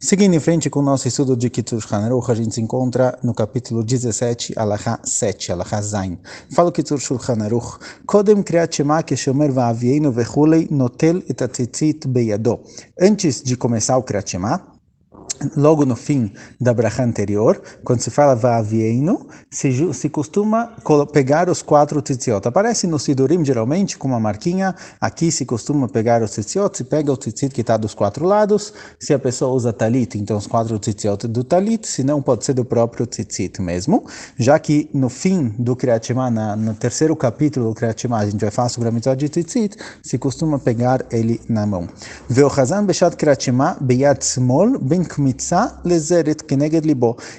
Seguindo em frente com o nosso estudo de Kitzur Shulchan Aruch, a gente se encontra no capítulo 17, Alahá 7, Alahá Zain. Fala o Kitzur Shulchan Aruch, Kodem Kriyat Shema Keshomer Va'avieinu Vechulei Notel et Atzitzit Beyado. Antes de começar o Kriyat Shema, logo no fim da brachá anterior, quando se fala Va'avieinu, se costuma pegar os 4 tzitziot. Aparece no Sidurim, geralmente, com uma marquinha. Aqui se costuma pegar os tzitziot, se pega o tzitzit que está dos 4 lados. Se a pessoa usa talit, então os 4 tzitziot do talit, se não, pode ser do próprio tzitzit mesmo. Já que no fim do Kriyat Shema, no terceiro capítulo do Kriyat Shema, a gente vai falar sobre a mitzvah de tzitzit, se costuma pegar ele na mão. Ve'ochazan beshat Kriyat Shema beyad smol ben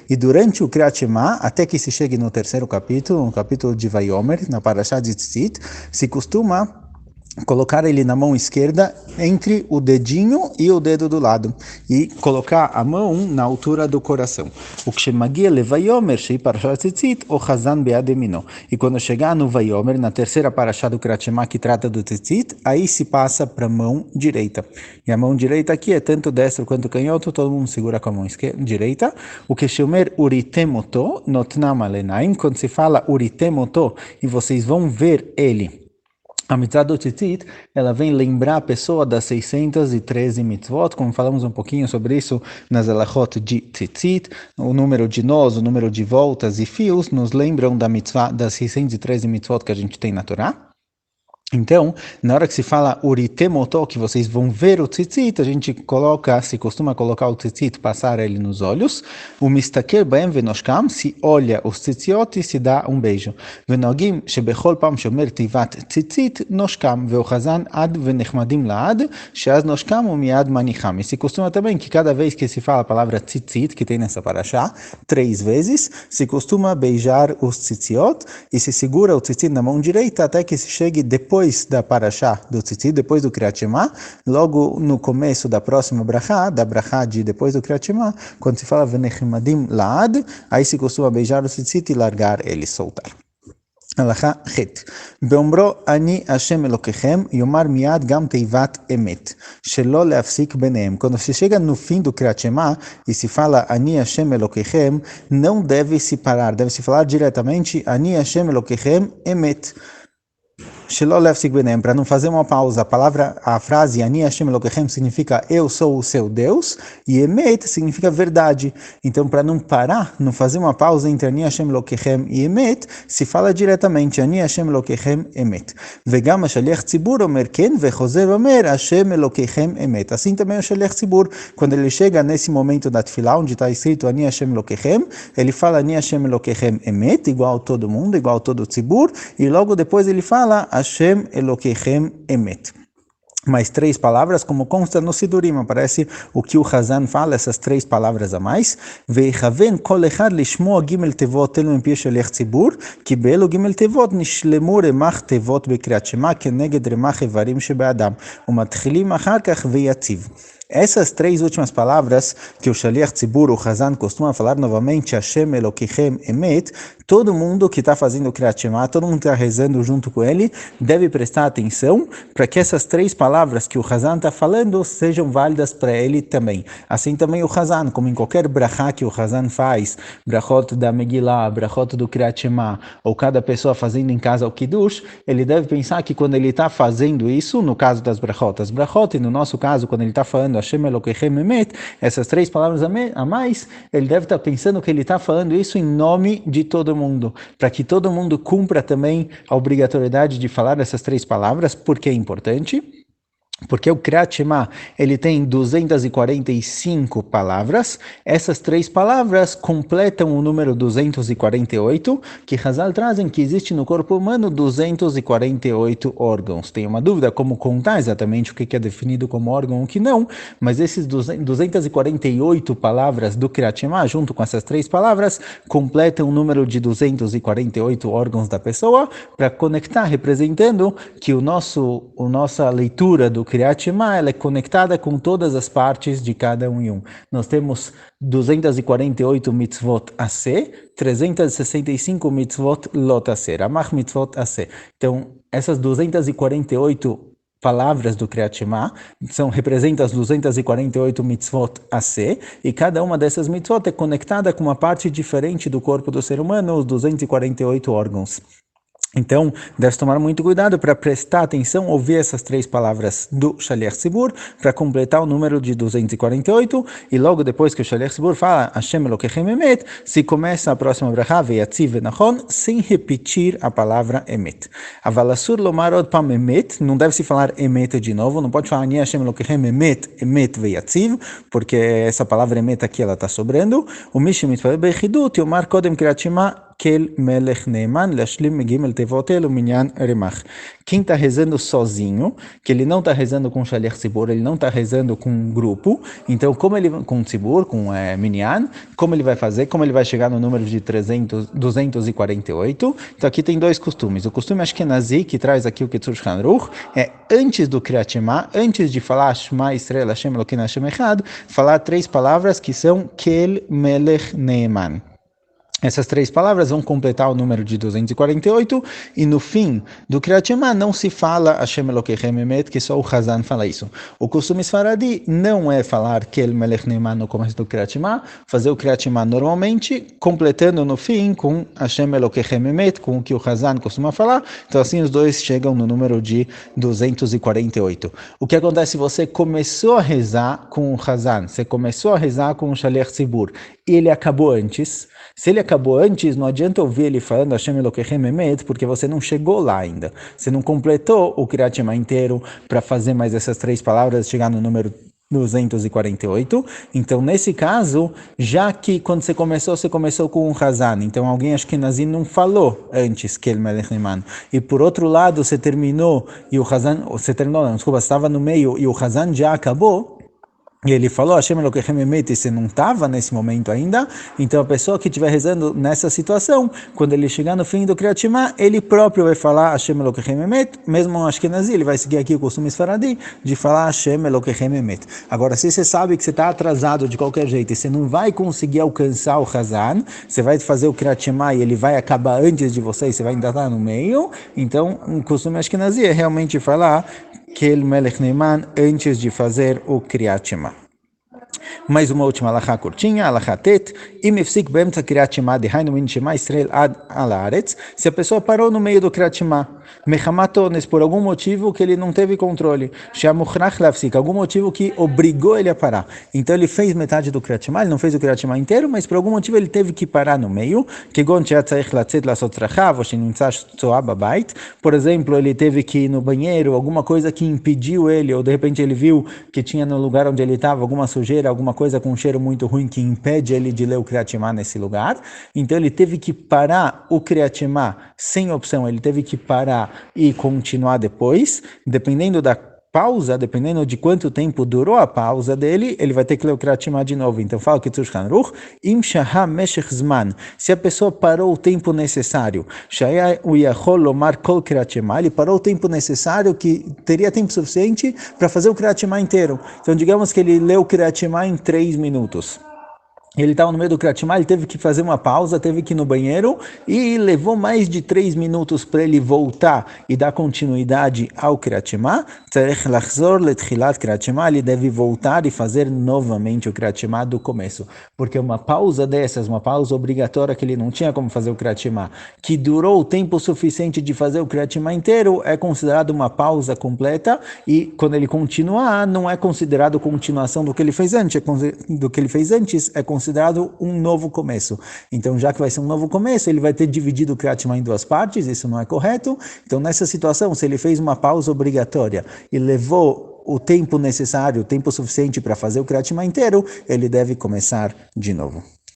e durante o Kriyat Shema, até que se chegue no terceiro capítulo, no capítulo de Vayomer, na Parashá de Tzitzit, se costuma colocar ele na mão esquerda entre o dedinho e o dedo do lado e colocar a mão na altura do coração. O que magia levayomer shei parashat tzitzit o chazan bead yamino. E quando chegar no Vayomer, na terceira parashá do Kriyat Shema que trata do tzitzit, aí se passa para a mão direita. E a mão direita aqui é tanto destro quanto canhoto, todo mundo segura com a mão direita. O que shomer uritemoto notnam alenaim, quando se fala uritemoto e vocês vão ver ele. A mitzvah do tzitzit, ela vem lembrar a pessoa das 613 mitzvot, como falamos um pouquinho sobre isso nas alachot de tzitzit, o número de nós, o número de voltas e fios, nos lembram da mitzvah das 613 mitzvot que a gente tem na Torá. Então, na hora que se fala uritemoto, que vocês vão ver o tzitzit, a gente se costuma colocar o tzitzit, passar ele nos olhos. O mistaker baem venoshkam, se olha os tzitziot e se dá um beijo. Venogim shebechol pam shomer tivat tzitzit noshkam, veochazan ad venechmadim laad, sheaz noshkam umiad manicham. E se costuma também que cada vez que se fala a palavra tzitzit, que tem nessa parashá, 3 vezes, se costuma beijar os tzitziot e se segura o tzitzit na mão direita até que se chegue depois da parashá do tzitzit, depois do Kriyat Shema, logo no começo da próxima brachá, da brachá de depois do Kriyat Shema, quando se fala venechmadim laad, aí se costuma beijar o tzitzit e largar ele, soltar. Alachá chet. Beomro ani Hashem Elokechem yomar miad gam teivat emet, shelo leafsik benehem. Quando se chega no fim do Kriyat Shema e se fala ani Hashem Elokechem, não deve se parar, deve se falar diretamente ani Hashem Elokechem emet. Para não fazer uma pausa, a frase Ani Hashem Elokechem significa eu sou o seu Deus, e Emet significa verdade. Então, para não parar, não fazer uma pausa entre Ani Hashem Elokechem e Emet, se fala diretamente Ani Hashem Elokechem Emet. Vegam HaShaliach Tzibur omer ken, vechozer omer Hashem Elokechem Emet. Assim também o Shaliach Tzibur, quando ele chega nesse momento da Tefilá, onde está escrito Ani Hashem Elokechem, ele fala Ani Hashem Elokechem Emet, igual todo mundo, igual todo o Tzibur, e logo depois ele fala Hashem Elokechem Emet. Mais 3 palavras, como consta no Sidurim, aparece o que o Hazan fala, essas 3 palavras a mais. Ve'chaven kol echad lishmoa gimel tevot elu mpi shaliach tzibur, ki be'elu gimel tevot nishlemu remach tevot bekriyat shema keneged remach evarim shebe'adam, umatchilim achar kach ve'yatziv. Essas 3 últimas palavras que o Shaliach Tzibur, o Hazan, costuma falar novamente, Hashem Elokechem Emet, todo mundo que está fazendo o Kriyat Shema, todo mundo que está rezando junto com ele, deve prestar atenção para que essas 3 palavras que o Hazan está falando sejam válidas para ele também. Assim também o Hazan, como em qualquer brachá que o Hazan faz, brachot da Megillah, brachot do Kriyat Shema, ou cada pessoa fazendo em casa o Kiddush, ele deve pensar que quando ele está fazendo isso, no caso das brachot, e no nosso caso, quando ele está falando Hashem Elokechem Emet, essas 3 palavras a mais, ele deve estar pensando que ele está falando isso em nome de todo mundo, para que todo mundo cumpra também a obrigatoriedade de falar essas 3 palavras, porque é importante. Porque o Kriyat Shema, ele tem 245 palavras, essas 3 palavras completam o número 248, que Hazal trazem que existe no corpo humano 248 órgãos. Tem uma dúvida como contar exatamente o que é definido como órgão ou o que não, mas esses 248 palavras do Kriyat Shema, junto com essas 3 palavras, completam o número de 248 órgãos da pessoa, para conectar, representando que nossa leitura do Kriyat Shema, ela é conectada com todas as partes de cada um e um. Nós temos 248 mitzvot a ser, 365 mitzvot lot a ser, amach mitzvot a ser. Então, essas 248 palavras do Kriyat Shema, representa as 248 mitzvot a ser, e cada uma dessas mitzvot é conectada com uma parte diferente do corpo do ser humano, os 248 órgãos. Então, deve tomar muito cuidado para prestar atenção, ouvir essas três palavras do Shaliach Tzibur, para completar o número de 248, e logo depois que o Shaliach Tzibur fala Hashem Elokechem Emet, se começa a próxima brachá, Veyatziv Venachon, sem repetir a palavra Emet. Avalasur Lomar Od Pam Emet, não deve se falar Emet de novo, não pode falar Ani Hashem Elokechem Emet, Emet Veyatziv, porque essa palavra Emet aqui ela está sobrando. O Mishim Mitpalel Bechidut, Yomar Kodem Kriyat Shema, Kel Melech Neeman, Lashlim Megimel Tevotel, Minyan Remach. Quem está rezando sozinho, que ele não está rezando com Shaliach Tzibur, ele não está rezando com um grupo, então como ele, com Tzibur, com Minyan, como ele vai fazer, como ele vai chegar no número de 248, então aqui tem dois costumes. O costume Ashkenazi, que traz aqui o Kitzur Shulchan Aruch, é antes do Kriyat Shema, antes de falar Shema Yisrael, Hashem Elokeinu Hashem Echad, falar três palavras que são Kel Melech Neeman. Essas três palavras vão completar o número de 248, e no fim do Kriyat Shema não se fala Hashem Elokechem Emet, que só o Hazan fala isso. O costume Sfaradi não é falar Kel Melech Neeman no começo do Kriyat Shema, fazer o Kriyat Shema normalmente, completando no fim com Hashem Elokechem Emet, com o que o Hazan costuma falar, então assim os dois chegam no número de 248. O que acontece se você começou a rezar com o Hazan, você começou a rezar com o Shaliach Tzibur, e ele acabou antes? Se ele acabou antes, não adianta ouvir ele falando Hashem Elokechem Emet, porque você não chegou lá ainda. Você não completou o Kriyat Shema inteiro para fazer mais essas três palavras, chegar no número 248. Então, nesse caso, já que quando você começou com o Hazan, então alguém Ashkenazi não falou antes Kel Melech Neeman. E por outro lado, você terminou, e o Hazan, você estava no meio e o Hazan já acabou, e ele falou, Hashem Elokechem Emet, e você não estava nesse momento ainda, então a pessoa que estiver rezando nessa situação, quando ele chegar no fim do Kriyat Shema, ele próprio vai falar Hashem Elokechem Emet, mesmo o Ashkenazi, ele vai seguir aqui o costume Sfaradi de falar Hashem Elokechem Emet. Agora, se você sabe que você está atrasado de qualquer jeito, e você não vai conseguir alcançar o Hazan, você vai fazer o Kriyat Shema e ele vai acabar antes de você, e você vai ainda estar no meio, então o costume Ashkenazi é realmente falar Kel Melech Neeman antes de fazer o Kriyat Shema. Mais uma última alahá curtinha, alahá tet, imefsik be'emtza Kriyat Shema dehainu min Shema Yisrael ad alaretz, se a pessoa parou no meio do Kriyat Shema, mechamato, por algum motivo que ele não teve controle, she'amuchrach lafsik, algum motivo que obrigou ele a parar, então ele fez metade do Kriyat Shema, ele não fez o Kriyat Shema inteiro, mas por algum motivo ele teve que parar no meio, kegon she'atzarich latzet lasot tzrachav, ou she'nimtza tzoah babait, por exemplo, ele teve que ir no banheiro, alguma coisa que impediu ele, ou de repente ele viu que tinha no lugar onde ele estava alguma sujeira, alguma coisa com um cheiro muito ruim que impede ele de ler o Kriyat Shema nesse lugar, então ele teve que parar o Kriyat Shema sem opção, ele teve que parar e continuar depois, dependendo da pausa, dependendo de quanto tempo durou a pausa dele, ele vai ter que ler o Kriyat Shema de novo. Então fala que Kitzur Shulchan Aruch, im shaha meshech zman, se a pessoa parou o tempo necessário, shaya uyachol lomar kol Kriyat Shema, ele parou o tempo necessário que teria tempo suficiente para fazer o Kriyat Shema inteiro. Então digamos que ele leu o Kriyat Shema em 3 minutos. Ele estava no meio do Kriyat Shema, ele teve que fazer uma pausa, teve que ir no banheiro e levou mais de 3 minutos para ele voltar e dar continuidade ao Kriyat Shema. Tzarech lachzor letchilat Kriyat Shema, ele deve voltar e fazer novamente o Kriyat Shema do começo. Porque uma pausa dessas, uma pausa obrigatória que ele não tinha como fazer o Kriyat Shema, que durou o tempo suficiente de fazer o Kriyat Shema inteiro, é considerado uma pausa completa e quando ele continuar, não é considerado continuação do que ele fez antes, é considerado um novo começo. Então, já que vai ser um novo começo, ele vai ter dividido o Kriyat Shema em 2 partes, isso não é correto. Então, nessa situação, se ele fez uma pausa obrigatória e levou o tempo necessário, o tempo suficiente para fazer o Kriyat Shema inteiro, ele deve começar de novo.